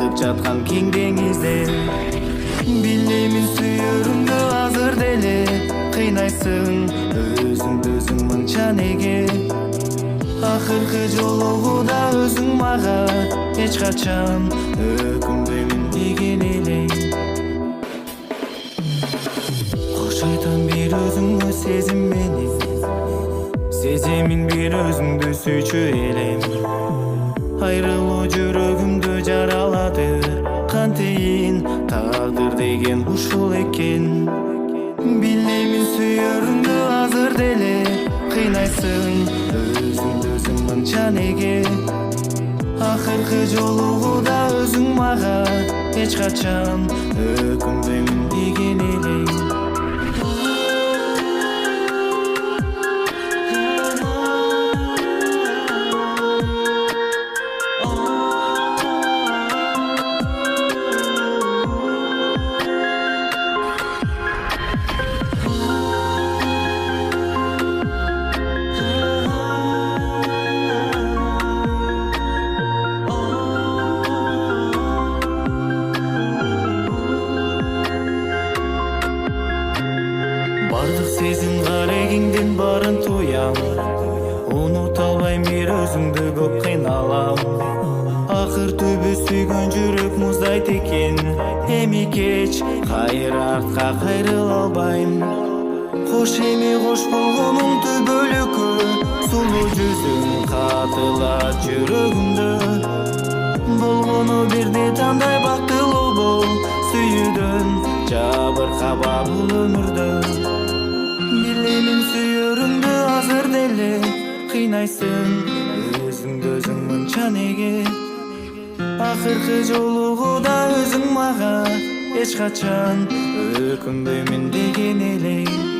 акып жаткан кең деңизде. Билемин сүйөрүмдү азыр деле кыйнайсың өзүңдү өзүң мынча неге? Акыркы жолугуда өзүң мага эч качан өкүнбөймүн деген элең. Кош айтам бир өзүңө сезим менен, сеземин бир өзүңдү сүйчү элем. Айрылуу жүрөгүмдү жаралады, кантейин тагдыр деген ушул экен. Билемин сүйөрүмдү азыр деле кыйнайсың өзүңдү өзүң мынча неге? Акыркы жолугуда өзүң мага эч качан өкүнбөймүн деген элең. Бардык сезим карегиңдин барын туям, унута албайм бир өзүңдү көп кыйналам. Акыр түбү сүйгөн жүрөк муздайт экен, эми кеч кайра артка кайрыла албайм. Кош эми кош болгонуң түбөлүккө, сулуу жүзүң катылат жүрөгүмдө. Болгону бирди тандай бактылуу бол, сүйүүдөн жабыркаба бул өмүрдө. Билемин сүйөрүмдү азыр деле кыйнайсың өзүңдү өзүң мынча неге? Акыркы жолугуда өзүң мага эч качан өкүнбөймүн деген элең.